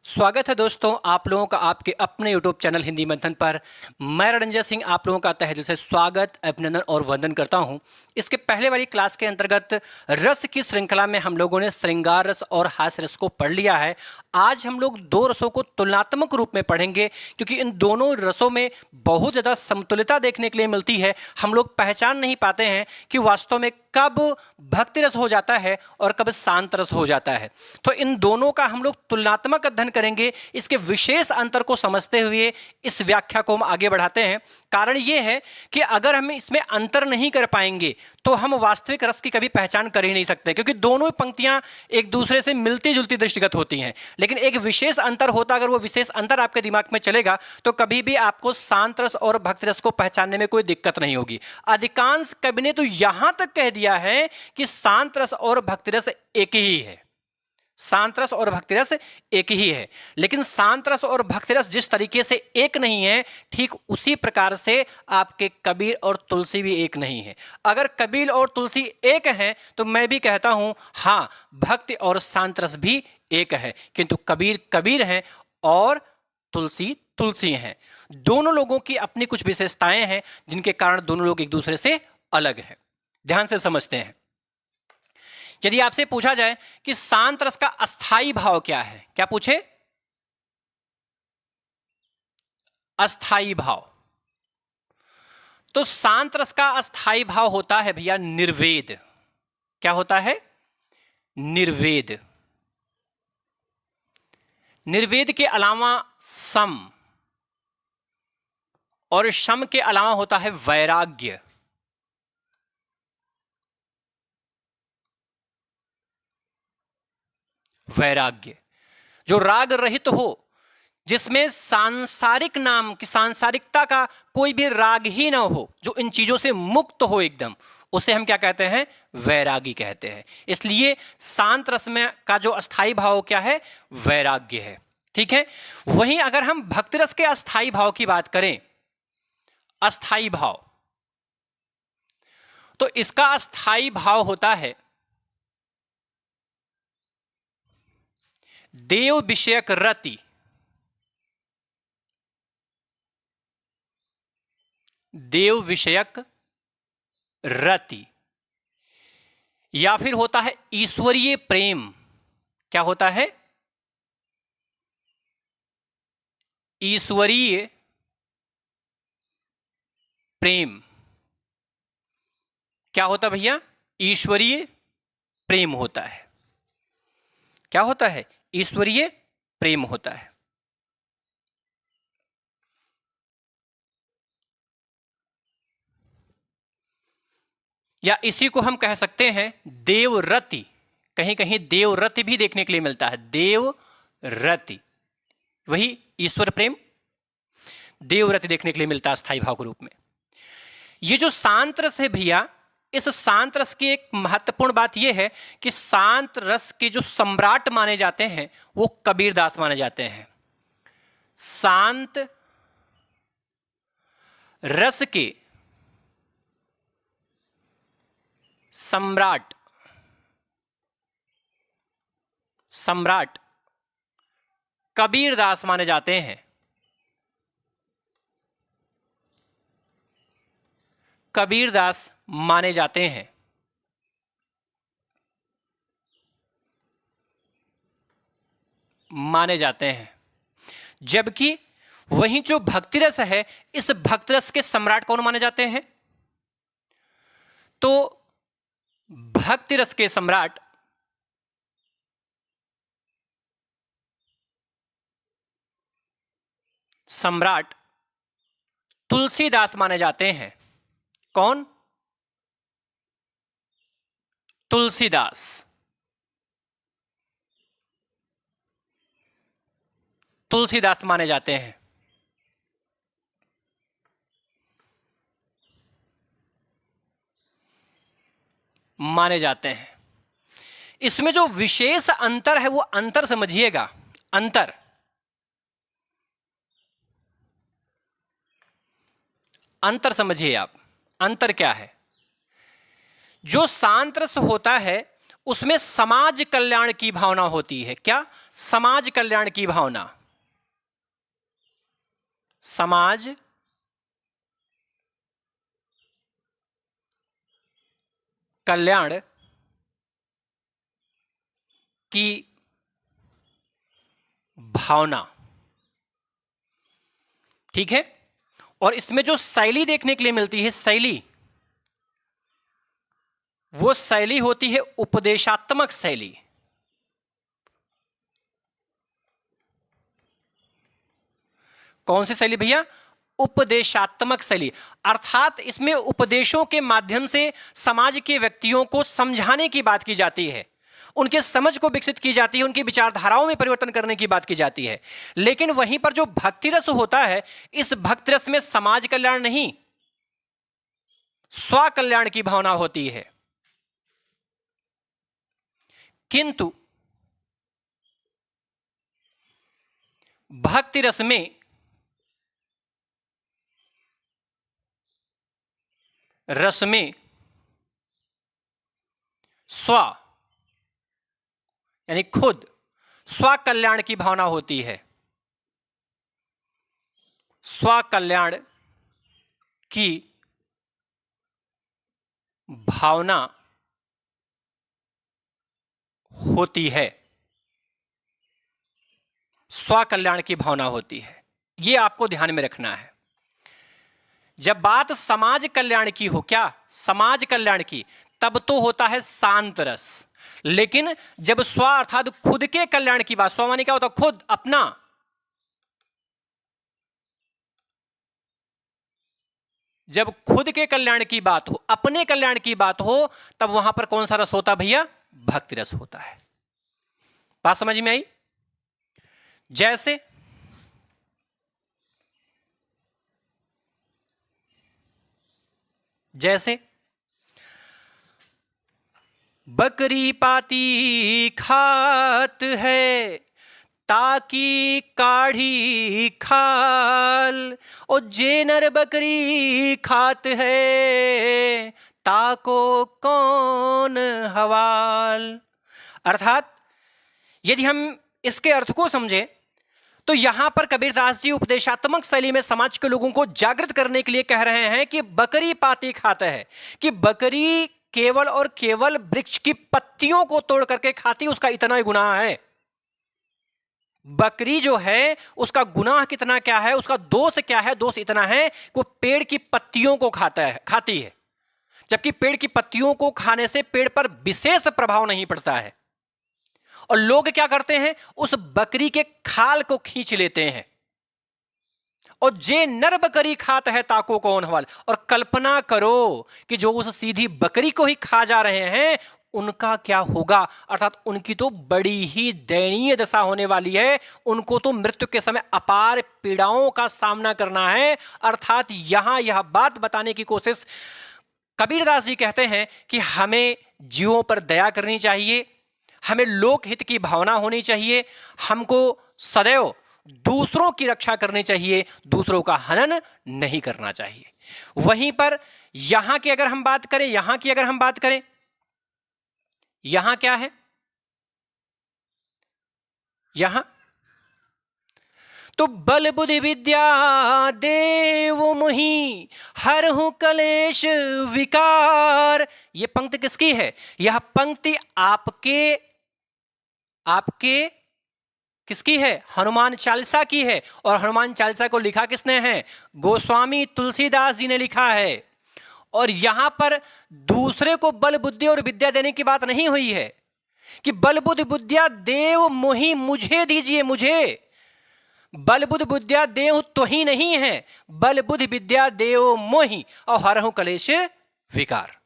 स्वागत है दोस्तों आप लोगों का आपके अपने YouTube चैनल हिंदी मंथन पर। मैं रणजय सिंह आप लोगों का तहे दिल से स्वागत, अभिनंदन और वंदन करता हूं। इसके पहले वाली क्लास के अंतर्गत रस की श्रृंखला में हम लोगों ने श्रृंगार रस और हास्य रस को पढ़ लिया है। आज हम लोग दो रसों को तुलनात्मक रूप में पढ़ेंगे, क्योंकि इन दोनों रसों में बहुत ज़्यादा समतुल्यता देखने के लिए मिलती है। हम लोग पहचान नहीं पाते हैं कि वास्तव में कब भक्ति रस हो जाता है और कब शांत रस हो जाता है। तो इन दोनों का हम लोग तुलनात्मक अध्ययन करेंगे। इसके विशेष अंतर को समझते हुए इस व्याख्या को हम आगे बढ़ाते हैं। कारण यह है कि अगर हम इसमें अंतर नहीं कर पाएंगे तो हम वास्तविक रस की कभी पहचान कर ही नहीं सकते, क्योंकि दोनों पंक्तियां एक दूसरे से मिलती जुलती दृष्टिगत होती हैं। लेकिन एक विशेष अंतर होता, अगर वो विशेष अंतर आपके दिमाग में चलेगा तो कभी भी आपको शांत रस और भक्ति रस को पहचानने में कोई दिक्कत नहीं होगी। अधिकांश कवि ने तो यहां तक कह दिया है कि शांत रस और भक्ति रस एक ही है। शांत रस और भक्ति रस एक ही है, लेकिन शांत रस और भक्ति रस जिस तरीके से एक नहीं है, ठीक उसी प्रकार से आपके कबीर और तुलसी भी एक नहीं है। अगर कबीर और तुलसी एक हैं तो मैं भी कहता हूं हां, भक्ति और शांत रस भी एक है, किंतु कबीर कबीर हैं और तुलसी तुलसी हैं। दोनों लोगों की अपनी कुछ विशेषताएं हैं जिनके कारण दोनों लोग एक दूसरे से अलग हैं। ध्यान से समझते हैं। यदि आपसे पूछा जाए कि शांत रस का अस्थाई भाव क्या है, क्या पूछे? अस्थाई भाव। तो शांत रस का अस्थाई भाव होता है भैया निर्वेद। क्या होता है? निर्वेद। निर्वेद के अलावा सम, और शम के अलावा होता है वैराग्य। वैराग्य जो राग रहित हो, जिसमें सांसारिक नाम की सांसारिकता का कोई भी राग ही ना हो, जो इन चीजों से मुक्त हो एकदम, उसे हम क्या कहते हैं? वैरागी कहते हैं। इसलिए शांत रस में का जो अस्थाई भाव क्या है? वैराग्य है। ठीक है। वहीं अगर हम भक्ति रस के अस्थाई भाव की बात करें, अस्थाई भाव, तो इसका अस्थाई भाव होता है देव विषयक रति। देव विषयक रति, या फिर होता है ईश्वरीय प्रेम। क्या होता है? ईश्वरीय प्रेम। क्या होता भैया? ईश्वरीय प्रेम होता है। क्या होता है? ईश्वरीय प्रेम होता है। या इसी को हम कह सकते हैं देवरति। कहीं कहीं देवरति भी देखने के लिए मिलता है। देवरति, वही ईश्वर प्रेम, देवरति देखने के लिए मिलता है स्थायी भाव के रूप में। ये जो शांत रस है भैया, इस शांत रस की एक महत्वपूर्ण बात यह है कि शांत रस के जो सम्राट माने जाते हैं वो कबीरदास माने जाते हैं। शांत रस के सम्राट कबीरदास माने जाते हैं। कबीरदास माने जाते हैं। माने जाते हैं। जबकि वहीं जो भक्ति रस है, इस भक्ति रस के सम्राट कौन माने जाते हैं? तो भक्ति रस के सम्राट तुलसीदास माने जाते हैं। कौन? तुलसीदास। तुलसीदास माने जाते हैं। माने जाते हैं। इसमें जो विशेष अंतर है वो अंतर समझिएगा। अंतर समझिए आप। अंतर क्या है? जो शांत रस होता है उसमें समाज कल्याण की भावना होती है। क्या? समाज कल्याण की भावना। समाज कल्याण की भावना, ठीक है। और इसमें जो शैली देखने के लिए मिलती है, शैली, वो शैली होती है उपदेशात्मक शैली। कौन सी शैली भैया? उपदेशात्मक शैली। अर्थात इसमें उपदेशों के माध्यम से समाज के व्यक्तियों को समझाने की बात की जाती है, उनके समझ को विकसित की जाती है, उनकी विचारधाराओं में परिवर्तन करने की बात की जाती है। लेकिन वहीं पर जो भक्ति रस होता है, इस भक्ति रस में समाज कल्याण नहीं, स्व कल्याण की भावना होती है। किंतु भक्ति रस में स्व यानी खुद स्व कल्याण की भावना होती है। स्व कल्याण की भावना होती है। स्व कल्याण की भावना होती है, यह आपको ध्यान में रखना है। जब बात समाज कल्याण की हो, क्या? समाज कल्याण की, तब तो होता है शांत रस। लेकिन जब स्व अर्थात खुद के कल्याण की बात, स्व माने क्या होता? खुद, अपना। जब खुद के कल्याण की बात हो, अपने कल्याण की बात हो, तब वहां पर कौन सा रस होता भैया? भक्ति रस होता है। बात समझ में आई? जैसे बकरी पाती खात है ताकि काढ़ी खाल, और जेनर बकरी खात है ताको कौन हवाल। अर्थात यदि हम इसके अर्थ को समझे तो यहां पर कबीरदास जी उपदेशात्मक शैली में समाज के लोगों को जागृत करने के लिए कह रहे हैं कि बकरी पाती खाता है, कि बकरी केवल और केवल वृक्ष की पत्तियों को तोड़ करके खाती, उसका इतना ही गुनाह है। बकरी जो है उसका गुनाह कितना क्या है, उसका दोष क्या है? दोष इतना है कि वो पेड़ की पत्तियों को खाती है, जबकि पेड़ की पत्तियों को खाने से पेड़ पर विशेष प्रभाव नहीं पड़ता है। और लोग क्या करते हैं? उस बकरी के खाल को खींच लेते हैं, और जे नर बकरी खात है ताको कौन हवाल। और कल्पना करो कि जो उस सीधी बकरी को ही खा जा रहे हैं, उनका क्या होगा? अर्थात उनकी तो बड़ी ही दयनीय दशा होने वाली है, उनको तो मृत्यु के समय अपार पीड़ाओं का सामना करना है। अर्थात यहां यह बात बताने की कोशिश कबीरदास जी कहते हैं कि हमें जीवों पर दया करनी चाहिए, हमें लोकहित की भावना होनी चाहिए, हमको सदैव दूसरों की रक्षा करनी चाहिए, दूसरों का हनन नहीं करना चाहिए। वहीं पर यहां की अगर हम बात करें, यहां क्या है? यहां तो बल बुद्धि विद्या देव मुहि हरहु कलेश विकार। यह पंक्ति किसकी है? यह पंक्ति आपके किसकी है? हनुमान चालीसा की है। और हनुमान चालीसा को लिखा किसने है? गोस्वामी तुलसीदास जी ने लिखा है। और यहां पर दूसरे को बल बुद्धि और विद्या देने की बात नहीं हुई है कि बल बुद्धि विद्या देव मोहि, मुझे दीजिए, मुझे। बल बुद्धि विद्या देव तो ही नहीं है, बल बुद्धि विद्या देव मोहि और हरहु कलेश विकार।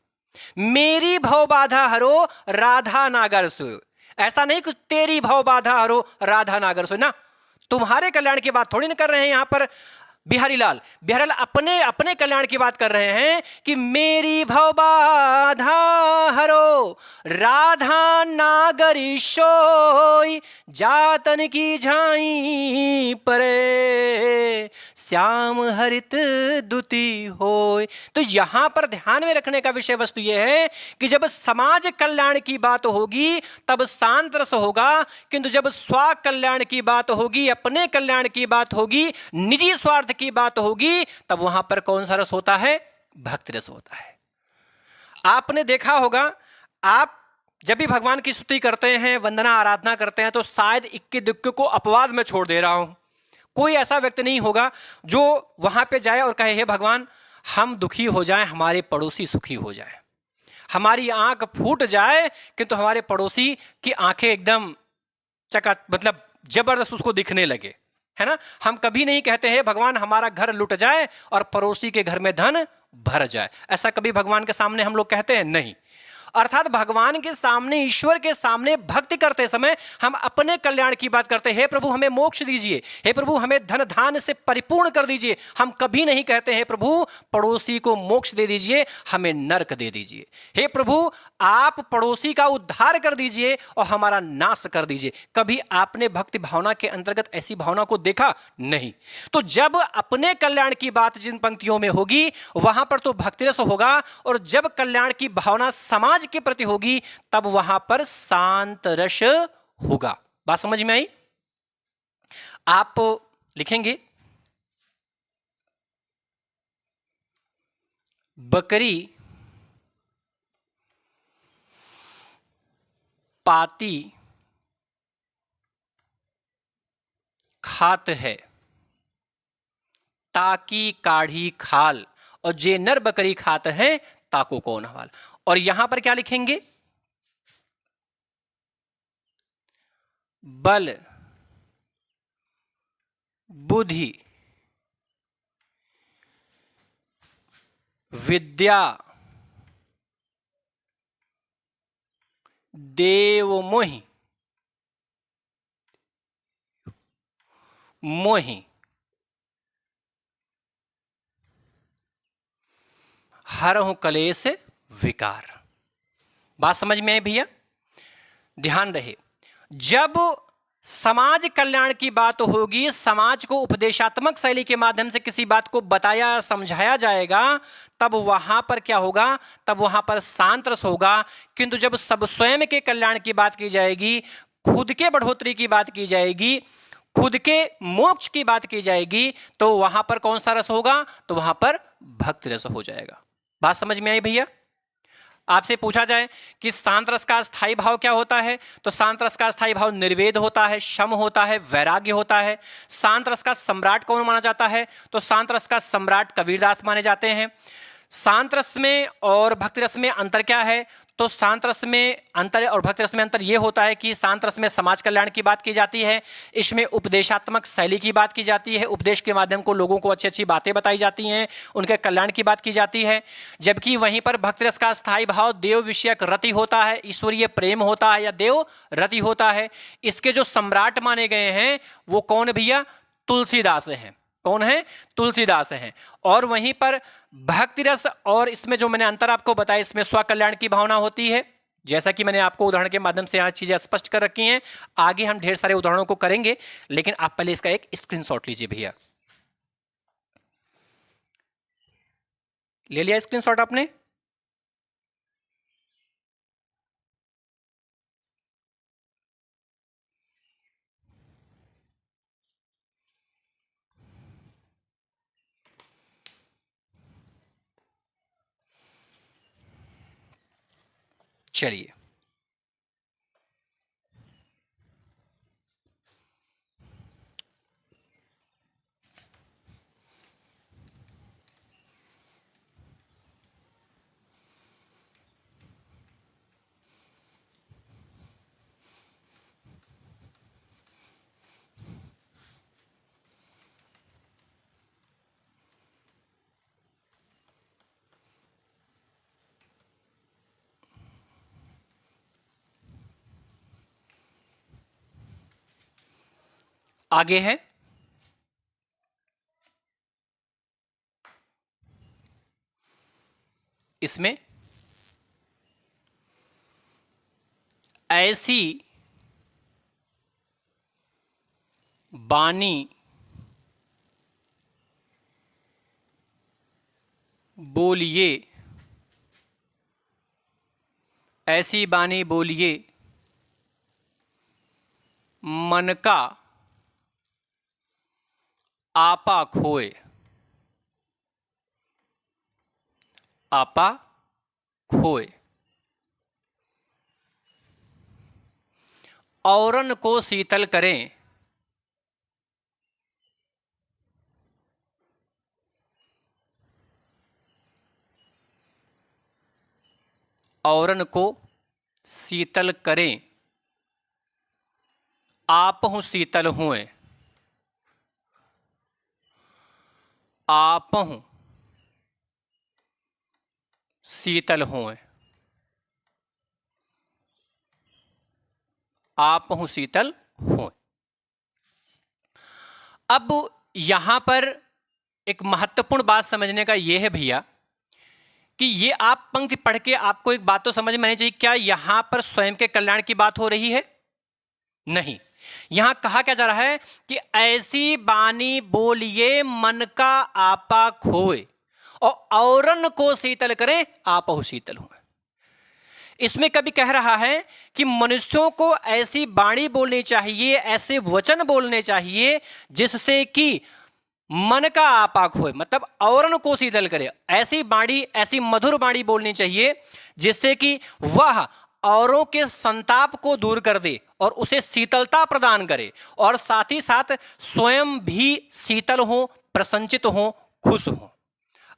मेरी भव बाधा हरो राधा नागर सो। ऐसा नहीं कि तेरी भव बाधा हरो राधा नागर सो ना, तुम्हारे कल्याण की बात थोड़ी ना कर रहे हैं यहां पर बिहारी लाल अपने कल्याण की बात कर रहे हैं कि मेरी भव बाधा हरो राधा नागरी सोई, जातन की झाई परे श्याम हरित दुति होय। तो यहां पर ध्यान में रखने का विषय वस्तु यह है कि जब समाज कल्याण की बात होगी तब शांत रस होगा, किंतु जब स्व कल्याण की बात होगी, अपने कल्याण की बात होगी, निजी स्वार्थ की बात होगी, तब वहां पर कौन सा रस होता है? भक्ति रस होता है। आपने देखा होगा, आप जब भी भगवान की स्तुति करते हैं, वंदना आराधना करते हैं, तो शायद इक्के दुक्के को अपवाद में छोड़ दे रहा हूं। कोई ऐसा व्यक्ति नहीं होगा जो वहां पे जाए और कहे, हे भगवान, हम दुखी हो जाएं, हमारे पड़ोसी सुखी हो जाएं, हमारी आंख फूट जाए किंतु हमारे पड़ोसी की आंखें एकदम चका मतलब जबरदस्त उसको दिखने लगे, है ना। हम कभी नहीं कहते हैं भगवान हमारा घर लुट जाए और पड़ोसी के घर में धन भर जाए। ऐसा कभी भगवान के सामने हम लोग कहते हैं? नहीं। अर्थात भगवान के सामने, ईश्वर के सामने भक्ति करते समय हम अपने कल्याण की बात करते हैं। हे प्रभु हमें मोक्ष दीजिए, हे प्रभु हमें धन धान से परिपूर्ण कर दीजिए। हम कभी नहीं कहते हैं प्रभु पड़ोसी को मोक्ष दे दीजिए, हमें नरक दे दीजिए। हे प्रभु आप पड़ोसी का उद्धार कर दीजिए और हमारा नाश कर दीजिए। कभी आपने भक्ति भावना के अंतर्गत ऐसी भावना को देखा? नहीं। तो जब अपने कल्याण की बात जिन पंक्तियों में होगी वहां पर तो भक्ति रस होगा, और जब कल्याण की भावना समाज के प्रति होगी तब वहां पर शांत रस होगा। बात समझ में आई? आप लिखेंगे, बकरी पाती खात है ताकी काढ़ी खाल, और जे नर बकरी खात है ताको कौन हवाल। और यहां पर क्या लिखेंगे? बल बुद्धि विद्या देव मोहि मोहि हरहु कलेश विकार। बात समझ में आई भैया? ध्यान रहे, जब समाज कल्याण की बात होगी, समाज को उपदेशात्मक शैली के माध्यम से किसी बात को बताया समझाया जाएगा, तब वहां पर क्या होगा? तब वहां पर शांत रस होगा। किंतु जब सब स्वयं के कल्याण की बात की जाएगी, खुद के बढ़ोतरी की बात की जाएगी, खुद के मोक्ष की बात की जाएगी, तो वहां पर कौन सा रस होगा? तो वहां पर भक्ति रस हो जाएगा। बात समझ में आई भैया? आपसे पूछा जाए कि शांत रस का स्थायी भाव क्या होता है, तो शांत रस का स्थायी भाव निर्वेद होता है, शम होता है, वैराग्य होता है। शांत रस का सम्राट कौन माना जाता है? तो शांत रस का सम्राट कबीरदास माने जाते हैं। शांत रस में और भक्ति रस में अंतर क्या है? तो शांत रस में अंतर और भक्ति रस में अंतर यह होता है कि शांत रस में समाज कल्याण की बात की जाती है, इसमें उपदेशात्मक शैली की बात की जाती है, उपदेश के माध्यम को लोगों को अच्छी अच्छी बातें बताई जाती हैं, उनके कल्याण की बात की जाती है। जबकि वहीं पर भक्ति रस का स्थायी भाव देव विषयक रति होता है, ईश्वरीय प्रेम होता है या देव रति होता है। इसके जो सम्राट माने गए हैं वो कौन भैया? तुलसीदास हैं। कौन है? तुलसीदास हैं। और वहीं पर भक्ति रस और इसमें जो मैंने अंतर आपको बताया, इसमें स्व कल्याण की भावना होती है, जैसा कि मैंने आपको उदाहरण के माध्यम से यहाँ चीजें स्पष्ट कर रखी हैं। आगे हम ढेर सारे उदाहरणों को करेंगे, लेकिन आप पहले इसका एक स्क्रीनशॉट लीजिए भैया। ले लिया स्क्रीनशॉट आपने? चलिए, आगे है इसमें ऐसी बानी बोलिए, ऐसी बानी बोलिए, मन का आपा खोए, आपा खोए। औरन को शीतल करें, औरन को शीतल करें, आप हूँ शीतल हुए, आप हूँ शीतल हुए, आप हूँ शीतल हुए। अब यहां पर एक महत्वपूर्ण बात समझने का यह है भैया कि ये आप पंक्ति पढ़ के आपको एक बात तो समझ में आनी चाहिए, क्या यहां पर स्वयं के कल्याण की बात हो रही है? नहीं, यहां कहा क्या जा रहा है कि ऐसी बानी बोलिए मन का आपा खोए और औरन को शीतल करें आप हो शीतल हुए। इसमें कभी कह रहा है कि मनुष्यों को ऐसी बाणी बोलनी चाहिए, ऐसे वचन बोलने चाहिए जिससे कि मन का आपा खोए, मतलब औरन को शीतल करे। ऐसी बाणी, ऐसी मधुर बाणी बोलनी चाहिए जिससे कि वह औरों के संताप को दूर कर दे और उसे शीतलता प्रदान करे और साथ ही साथ स्वयं भी शीतल हो, प्रसन्नचित हो, खुश हो।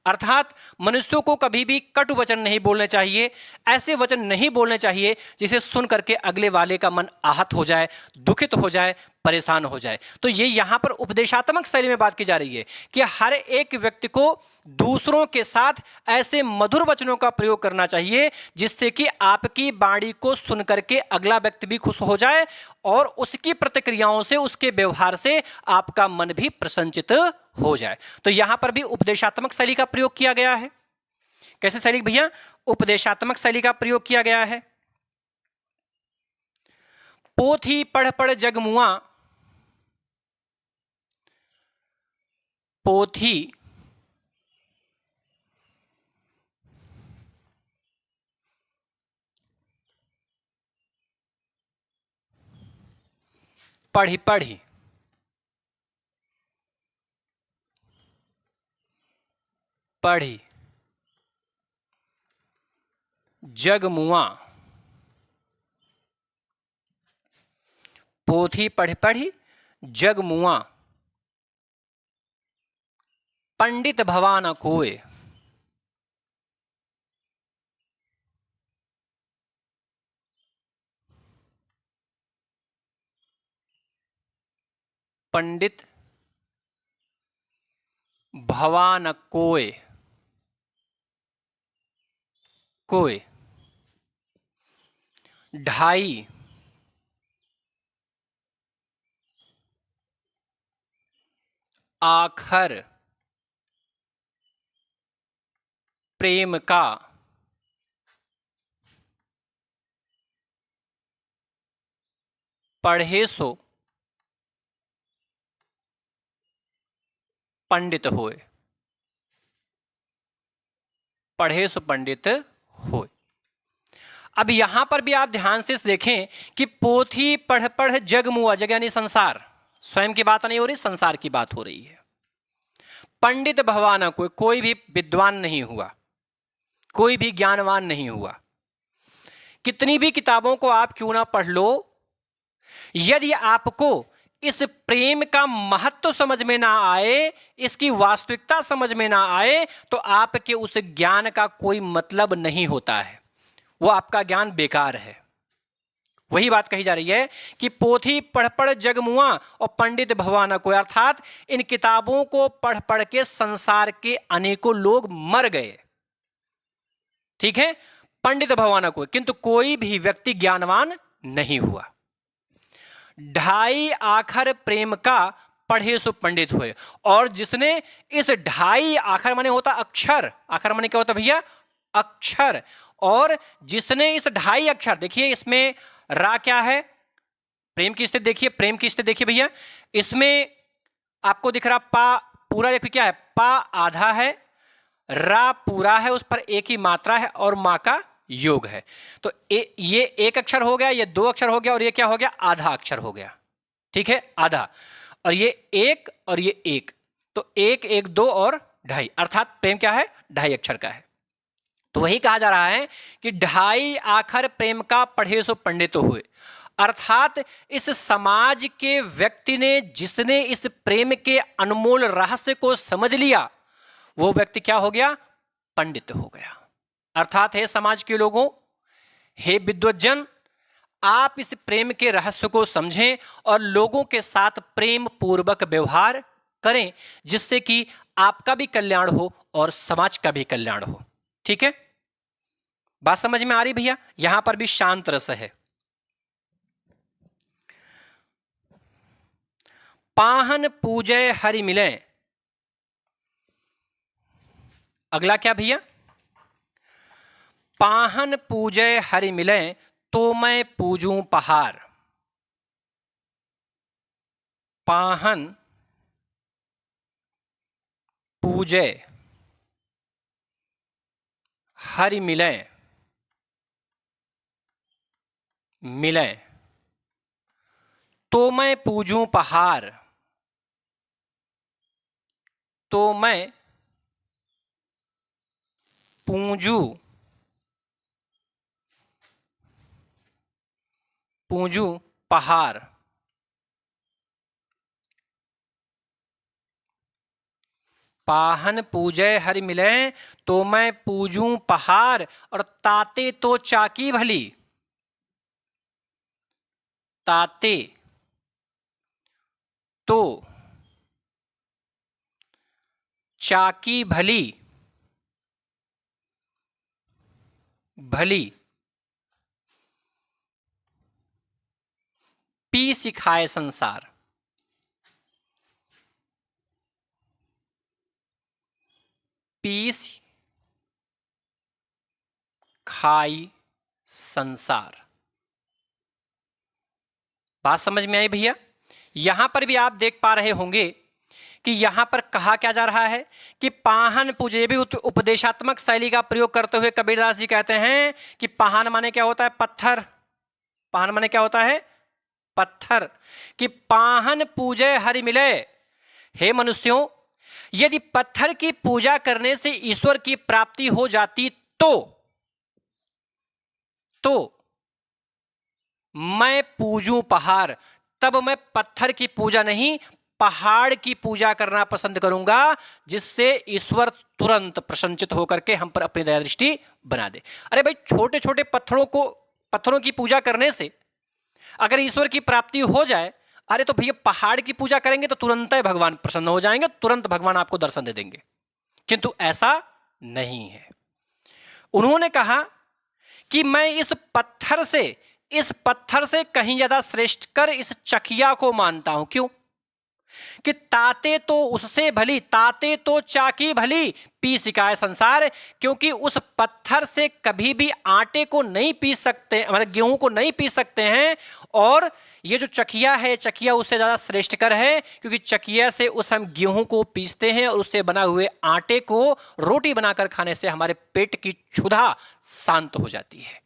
अर्थात मनुष्यों को कभी भी कटु वचन नहीं बोलने चाहिए, ऐसे वचन नहीं बोलने चाहिए जिसे सुन करके अगले वाले का मन आहत हो जाए, दुखित हो जाए, परेशान हो जाए। तो ये यहां पर उपदेशात्मक शैली में बात की जा रही है कि हर एक व्यक्ति को दूसरों के साथ ऐसे मधुर वचनों का प्रयोग करना चाहिए जिससे कि आपकी वाणी को सुन करके अगला व्यक्ति भी खुश हो जाए और उसकी प्रतिक्रियाओं से, उसके व्यवहार से आपका मन भी प्रसन्नचित हो जाए। तो यहां पर भी उपदेशात्मक शैली का प्रयोग किया गया है। कैसे शैली भैया? उपदेशात्मक शैली का प्रयोग किया गया है। पोथी पढ़ पढ़ जग मुआ, पोथी पढ़ी पढ़ी पढ़ी जग मुआ, पोथी पढ़ पढ़ी जग मुआ, पंडित भवा न कोय, पंडित भवा न कोय, कोय। ढाई आखर प्रेम का, पढ़े सो पंडित होए, पढ़े सो पंडित होए। अब यहां पर भी आप ध्यान से देखें कि पोथी पढ़ पढ़ जग मुआ, जग यानी संसार, स्वयं की बात नहीं हो रही, संसार की बात हो रही है। पंडित भवाना कोई, कोई भी विद्वान नहीं हुआ, कोई भी ज्ञानवान नहीं हुआ। कितनी भी किताबों को आप क्यों ना पढ़ लो, यदि आपको इस प्रेम का महत्व समझ में ना आए, इसकी वास्तविकता समझ में ना आए, तो आपके उस ज्ञान का कोई मतलब नहीं होता है, वो आपका ज्ञान बेकार है। वही बात कही जा रही है कि पोथी पढ़ पढ़ जग मुआ और पंडित भवाना कोई, अर्थात इन किताबों को पढ़ पढ़ के संसार के अनेकों लोग मर गए, ठीक है, पंडित भवाना कोई, किंतु कोई भी व्यक्ति ज्ञानवान नहीं हुआ। ढाई आखर प्रेम का पढ़े सो पंडित हुए, और जिसने इस ढाई आखर माने होता अक्षर, आखर माने क्या होता भैया? अक्षर। और जिसने इस ढाई अक्षर, देखिए इसमें रा क्या है, प्रेम की स्थिति देखिए, प्रेम की स्थिति देखिए भैया, इसमें आपको दिख रहा पा पूरा, देखिए क्या है, पा आधा है रा पूरा है, उस पर एक ही मात्रा है और माँ का योग है। तो ये एक अक्षर हो गया, ये दो अक्षर हो गया, और ये क्या हो गया, आधा अक्षर हो गया। ठीक है, आधा। और ये एक और ये एक, तो एक एक दो और ढाई, अर्थात प्रेम क्या है, ढाई अक्षर का है। तो वही कहा जा रहा है कि ढाई आखर प्रेम का पढ़े सो पंडित हुए, अर्थात इस समाज के व्यक्ति ने, जिसने इस प्रेम के अनमोल रहस्य को समझ लिया, वो व्यक्ति क्या हो गया, पंडित हो गया। अर्थात हे समाज के लोगों, हे विद्वज्जन, आप इस प्रेम के रहस्य को समझें और लोगों के साथ प्रेम पूर्वक व्यवहार करें, जिससे कि आपका भी कल्याण हो और समाज का भी कल्याण हो। ठीक है, बात समझ में आ रही भैया? यहां पर भी शांत रस है। पाहन पूजय हरि मिले, अगला क्या भैया, पाहन पूजय हरि मिले तो मैं पूजूं पहाड़। पाहन पूजय हरि मिले, मिले तो मैं पूजूं पहाड़, तो मैं पूजू पहाड़। पाहन पूजय हरि मिले तो मैं पूजूं पहाड़, और ताते तो चाकी भली, ताते तो चाकी भली, भली पी सिखाए संसार। पीस खाई संसार। बात समझ में आई भैया? यहां पर भी आप देख पा रहे होंगे कि यहां पर कहा क्या जा रहा है कि पाहन पूजे, भी उपदेशात्मक शैली का प्रयोग करते हुए कबीरदास जी कहते हैं कि पाहन माने क्या होता है, पत्थर। पाहन माने क्या होता है, पत्थर। कि पाहन पूजे हरि मिले, हे मनुष्यों, यदि पत्थर की पूजा करने से ईश्वर की प्राप्ति हो जाती तो मैं पूजूं पहाड़, तब मैं पत्थर की पूजा नहीं, पहाड़ की पूजा करना पसंद करूंगा, जिससे ईश्वर तुरंत प्रसन्नचित होकर के हम पर अपनी दया दृष्टि बना दे। अरे भाई, छोटे छोटे पत्थरों की पूजा करने से अगर ईश्वर की प्राप्ति हो जाए, अरे तो भैया पहाड़ की पूजा करेंगे तो तुरंत ही भगवान प्रसन्न हो जाएंगे, तुरंत भगवान आपको दर्शन दे देंगे। किंतु ऐसा नहीं है। उन्होंने कहा कि मैं इस पत्थर से कहीं ज्यादा श्रेष्ठ कर इस चकिया को मानता हूं। क्यों? कि ताते तो उससे भली, ताते तो चाकी भली पी सिखाए संसार। क्योंकि उस पत्थर से कभी भी आटे को नहीं पीस सकते, मतलब गेहूं को नहीं पीस सकते हैं, और ये जो चकिया है, चकिया उससे ज्यादा श्रेष्ठ कर है, क्योंकि चकिया से उस हम गेहूं को पीसते हैं और उससे बना हुए आटे को रोटी बनाकर खाने से हमारे पेट की क्षुधा शांत हो जाती है।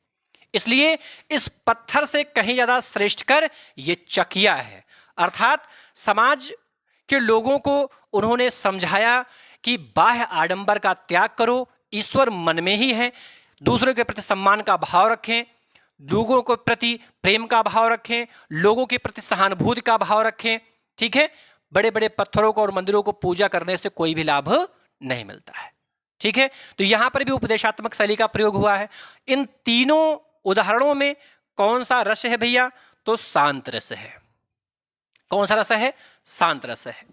इसलिए इस पत्थर से कहीं ज्यादा श्रेष्ठ कर ये चकिया है। अर्थात समाज के लोगों को उन्होंने समझाया कि बाह्य आडंबर का त्याग करो, ईश्वर मन में ही है, दूसरों के प्रति सम्मान का भाव रखें, लोगों के प्रति प्रेम का भाव रखें, लोगों के प्रति सहानुभूति का भाव रखें। ठीक है, बड़े बड़े पत्थरों को और मंदिरों को पूजा करने से कोई भी लाभ नहीं मिलता है। ठीक है, तो यहां पर भी उपदेशात्मक शैली का प्रयोग हुआ है। इन तीनों उदाहरणों में कौन सा रस है भैया? तो शांत रस है। कौन सा रस है? शांत रस है।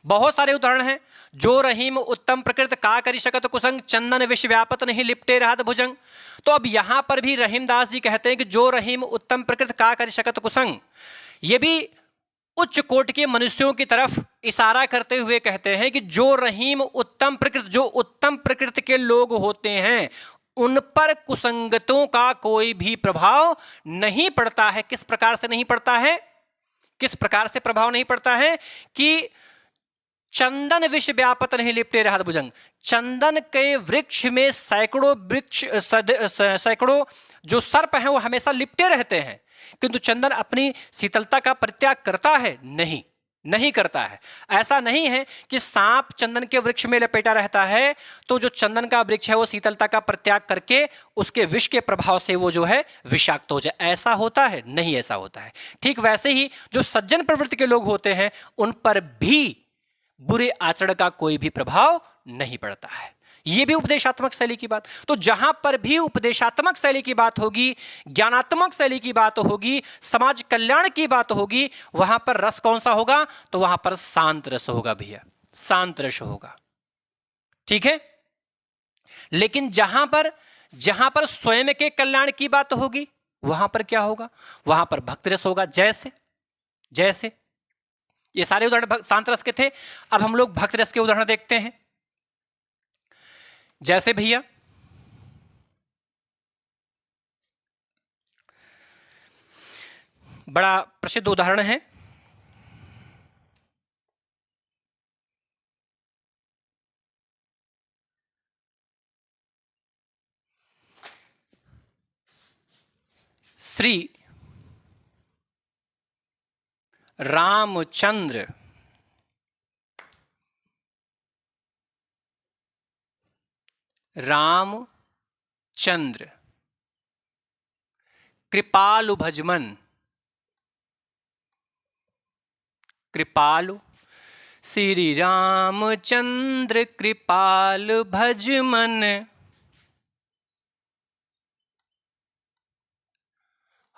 बहुत सारे उदाहरण हैं। जो रहीम उत्तम प्रकृत का करी शकत कुसंग, चंदन विष व्यापत नहीं लिपटे रहत भुजंग। तो अब यहां पर भी रहीमदास जी कहते हैं कि जो रहीम उत्तम प्रकृत का करी शकत कुसंग, ये भी उच्च कोटि के मनुष्यों की तरफ इशारा करते हुए कहते हैं कि जो रहीम उत्तम प्रकृत, जो उत्तम प्रकृति के लोग होते हैं, उन पर कुसंगतों का कोई भी प्रभाव नहीं पड़ता है। किस प्रकार से नहीं पड़ता है? किस प्रकार से प्रभाव नहीं पड़ता है? कि चंदन विष व्यापत नहीं लिपटे रहत भुजंग। चंदन के वृक्ष में सैकड़ों जो सर्प हैं वो हमेशा लिपटे रहते हैं, किंतु चंदन अपनी शीतलता का परित्याग करता है? नहीं करता है। ऐसा नहीं है कि सांप चंदन के वृक्ष में लपेटा रहता है तो जो चंदन का वृक्ष है वो शीतलता का परित्याग करके उसके विष के प्रभाव से वो जो है विषाक्त हो जाए। ऐसा होता है? नहीं ऐसा होता है। ठीक वैसे ही जो सज्जन प्रवृत्ति के लोग होते हैं उन पर भी बुरे आचरण का कोई भी प्रभाव नहीं पड़ता है। यह भी उपदेशात्मक शैली की बात। तो जहां पर भी उपदेशात्मक शैली की बात होगी, ज्ञानात्मक शैली की बात होगी, समाज कल्याण की बात होगी, वहां पर रस कौन सा होगा? तो वहां पर शांत रस होगा भैया, शांत रस होगा। ठीक है। लेकिन जहां पर स्वयं के कल्याण की बात होगी वहां पर क्या होगा? वहां पर भक्ति रस होगा। जैसे ये सारे उदाहरण शांत रस के थे। अब हम लोग भक्ति रस के उदाहरण देखते हैं। जैसे भैया बड़ा प्रसिद्ध उदाहरण है, श्री रामचंद्र कृपालु भजमन, श्री रामचंद्र कृपाल भजमन,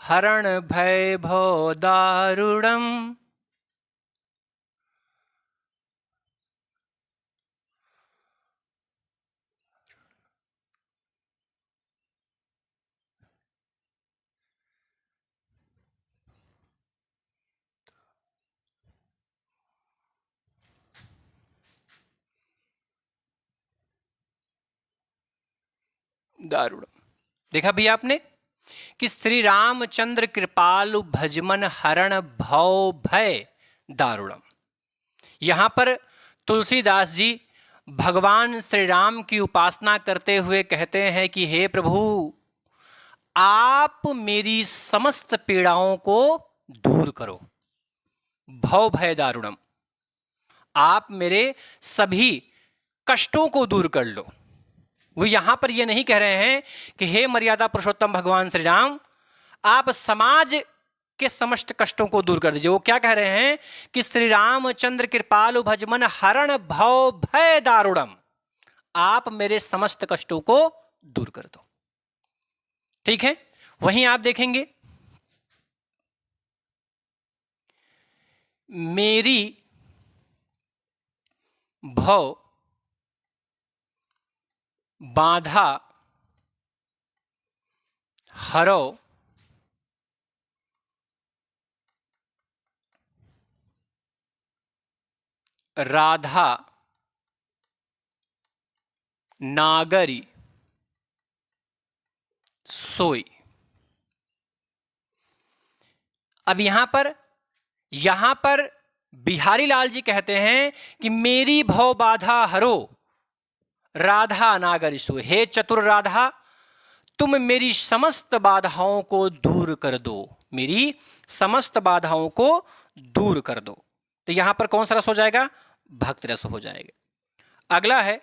हरण भय भव दारुणम, दारुणम। देखा भैया आपने कि श्री रामचंद्र कृपालु भजमन हरण भव भय दारुणम। यहां पर तुलसीदास जी भगवान श्री राम की उपासना करते हुए कहते हैं कि हे प्रभु, आप मेरी समस्त पीड़ाओं को दूर करो। भव भय दारुणम, आप मेरे सभी कष्टों को दूर कर लो। वो यहां पर ये नहीं कह रहे हैं कि हे मर्यादा पुरुषोत्तम भगवान श्री राम, आप समाज के समस्त कष्टों को दूर कर दीजिए। वो क्या कह रहे हैं कि श्री रामचंद्र कृपालु भजमन हरण भव भय दारुणम, आप मेरे समस्त कष्टों को दूर कर दो। ठीक है। वहीं आप देखेंगे मेरी भव बाधा हरो राधा नागरी सोई। अब यहां पर बिहारी लाल जी कहते हैं कि मेरी भव बाधा हरो राधा नागरी सोई। हे चतुर राधा, तुम मेरी समस्त बाधाओं को दूर कर दो, मेरी समस्त बाधाओं को दूर कर दो। तो यहां पर कौन सा रस हो जाएगा? भक्ति रस हो जाएगा। अगला है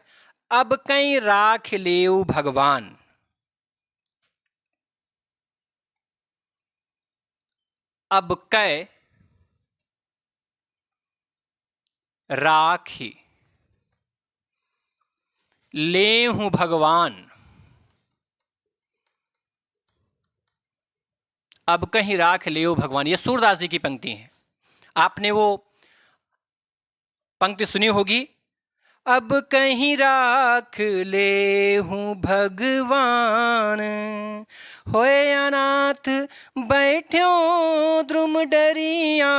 अब कहीं राख लेऊ भगवान। अब कै राखी ले हूं भगवान। अब कहीं राख ले भगवान, ये सूरदास जी की पंक्ति है। आपने वो पंक्ति सुनी होगी, अब कहीं राख ले हूं भगवान, होए अनाथ बैठ्यो द्रुम डरिया,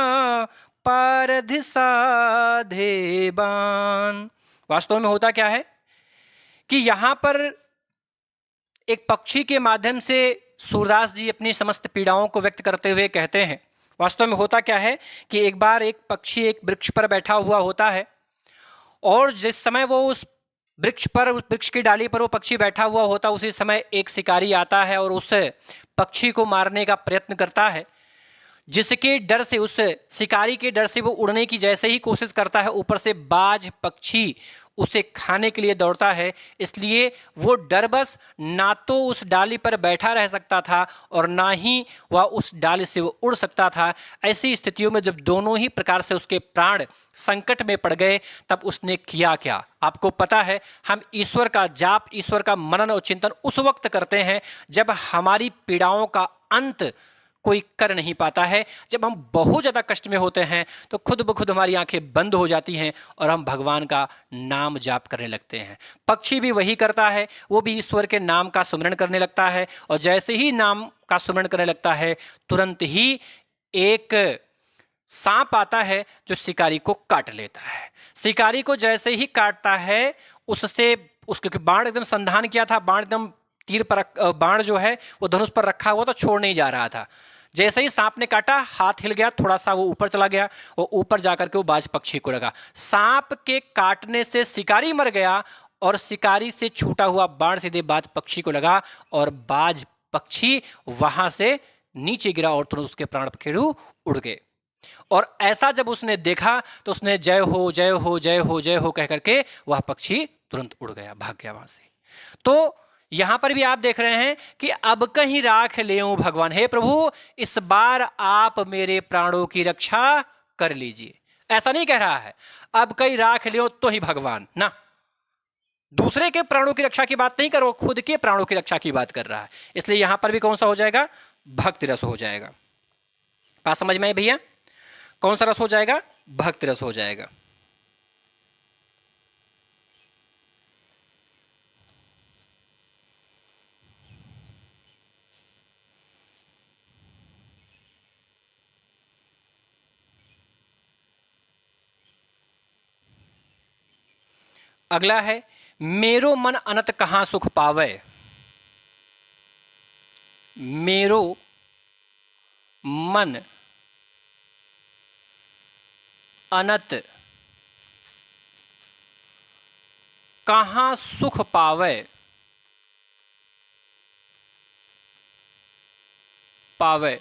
पारध साधे बान। वास्तव में होता क्या है कि यहां पर एक पक्षी के माध्यम से सूरदास जी अपनी समस्त पीड़ाओं को व्यक्त करते हुए कहते हैं। वास्तव में होता क्या है कि एक बार एक पक्षी एक वृक्ष पर बैठा हुआ होता है और जिस समय वो उस वृक्ष पर, उस वृक्ष की डाली पर वो पक्षी बैठा हुआ होता, उसी समय एक शिकारी आता है और उस पक्षी को मारने का प्रयत्न करता है, जिसके डर से, उस शिकारी के डर से वो उड़ने की जैसे ही कोशिश करता है, ऊपर से बाज पक्षी उसे खाने के लिए दौड़ता है। इसलिए वो डरबस ना तो उस डाली पर बैठा रह सकता था और ना ही वह उस डाली से वो उड़ सकता था। ऐसी स्थितियों में जब दोनों ही प्रकार से उसके प्राण संकट में पड़ गए, तब उसने किया क्या? आपको पता है, हम ईश्वर का जाप, ईश्वर का मनन और चिंतन उस वक्त करते हैं जब हमारी पीड़ाओं का अंत कोई कर नहीं पाता है। जब हम बहुत ज़्यादा कष्ट में होते हैं तो खुद ब खुद हमारी आंखें बंद हो जाती हैं और हम भगवान का नाम जाप करने लगते हैं। पक्षी भी वही करता है, वो भी ईश्वर के नाम का सुमिरन करने लगता है और जैसे ही नाम का सुमिरन करने लगता है, तुरंत ही एक सांप आता है जो शिकारी को काट लेता है। शिकारी को जैसे ही काटता है, उससे उसके बाण एकदम संधान किया था, बाण एकदम तीर पर, बाण जो है वो धनुष पर रखा हुआ तो छोड़ नहीं जा रहा था। जैसे ही सांप ने काटा, हाथ हिल गया, थोड़ा सा वो ऊपर चला गया और ऊपर जाकर के वो बाज पक्षी को लगा। सांप के काटने से शिकारी मर गया और शिकारी से छूटा हुआ बाण सीधे बाज पक्षी को लगा और बाज पक्षी वहां से नीचे गिरा और तुरंत उसके प्राण पखेरु उड़ गए। और ऐसा जब उसने देखा तो उसने जय हो जय हो जय हो जय हो कह करके वह पक्षी तुरंत उड़ गया, भाग गया वहां से। तो यहां पर भी आप देख रहे हैं कि अब कहीं राख लेऊं भगवान, हे प्रभु इस बार आप मेरे प्राणों की रक्षा कर लीजिए। ऐसा नहीं कह रहा है अब कहीं राख ले तो ही भगवान, ना, दूसरे के प्राणों की रक्षा की बात नहीं कर रहा, खुद के प्राणों की रक्षा की बात कर रहा है। इसलिए यहां पर भी कौन सा हो जाएगा? भक्ति रस हो जाएगा। बात समझ में आई भैया? कौन सा रस हो जाएगा? भक्ति रस हो जाएगा। अगला है, मेरो मन अनत कहां सुख पावे। मेरो मन अनत कहां सुख पावे, पावे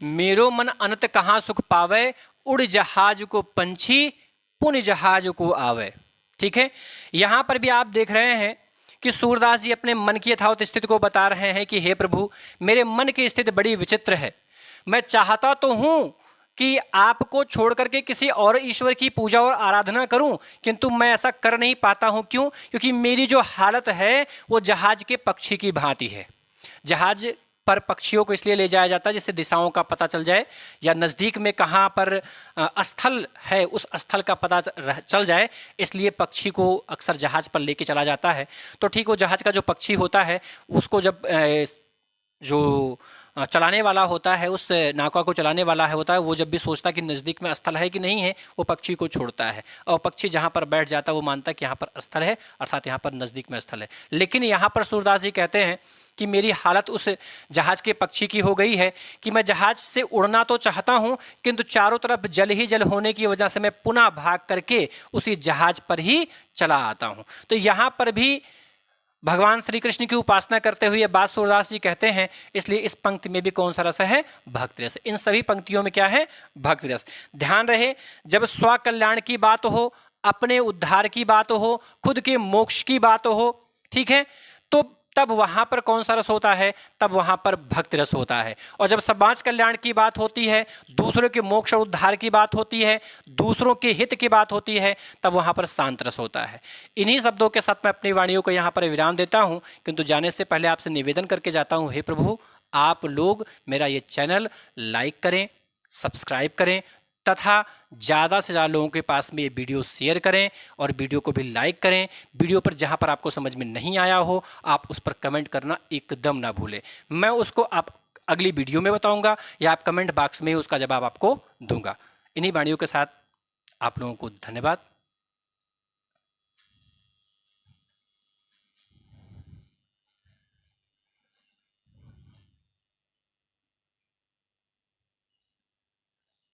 मेरो मन अनत कहां सुख पावे, उड़ जहाज को पंछी पुन जहाज को आवे। ठीक है, यहां पर भी आप देख रहे हैं कि सूरदास जी अपने मन की यथावत स्थिति को बता रहे हैं कि हे प्रभु मेरे मन की स्थिति बड़ी विचित्र है। मैं चाहता तो हूं कि आपको छोड़ करके किसी और ईश्वर की पूजा और आराधना करूं, किंतु मैं ऐसा कर नहीं पाता हूं। क्यों? क्योंकि मेरी जो हालत है वो जहाज के पक्षी की भांति है। जहाज पर पक्षियों को इसलिए ले जाया जाता है जिससे दिशाओं का पता चल जाए या नज़दीक में कहाँ पर स्थल है उस स्थल का पता चल जाए, इसलिए पक्षी को अक्सर जहाज पर लेके चला जाता है। तो ठीक वो जहाज का जो पक्षी होता है उसको जब जो चलाने वाला होता है, उस नौका को चलाने वाला है होता है, वो जब भी सोचता कि नज़दीक में स्थल है कि नहीं है, वो पक्षी को छोड़ता है और पक्षी जहाँ पर बैठ जाता है वो मानता है कि यहाँ पर स्थल है, अर्थात यहाँ पर नज़दीक में स्थल है। लेकिन यहाँ पर सूरदास जी कहते हैं कि मेरी हालत उस जहाज के पक्षी की हो गई है कि मैं जहाज से उड़ना तो चाहता हूं, किंतु चारों तरफ जल ही जल होने की वजह से मैं पुनः भाग करके उसी जहाज पर ही चला आता हूं। तो यहां पर भी भगवान श्री कृष्ण की उपासना करते हुए बात सूरदास जी कहते हैं, इसलिए इस पंक्ति में भी कौन सा रस है? भक्ति रस। इन सभी पंक्तियों में क्या है? भक्ति रस। ध्यान रहे, जब स्व कल्याण की बात हो, अपने उद्धार की बात हो, खुद के मोक्ष की बात हो, ठीक है, तो तब वहां पर कौन सा रस होता है? तब वहां पर भक्ति रस होता है। और जब समाज कल्याण की बात होती है, दूसरों के मोक्ष और उद्धार की बात होती है, दूसरों के हित की बात होती है, तब वहां पर शांत रस होता है। इन्हीं शब्दों के साथ मैं अपनी वाणियों को यहाँ पर विराम देता हूं, किंतु जाने से पहले आपसे निवेदन करके जाता हूं, हे प्रभु आप लोग मेरा ये चैनल लाइक करें, सब्सक्राइब करें तथा ज़्यादा से ज़्यादा लोगों के पास में ये वीडियो शेयर करें और वीडियो को भी लाइक करें। वीडियो पर जहाँ पर आपको समझ में नहीं आया हो आप उस पर कमेंट करना एकदम ना भूलें। मैं उसको आप अगली वीडियो में बताऊंगा या आप कमेंट बॉक्स में उसका जवाब आपको दूंगा। इन्हीं वाणियों के साथ आप लोगों को धन्यवाद।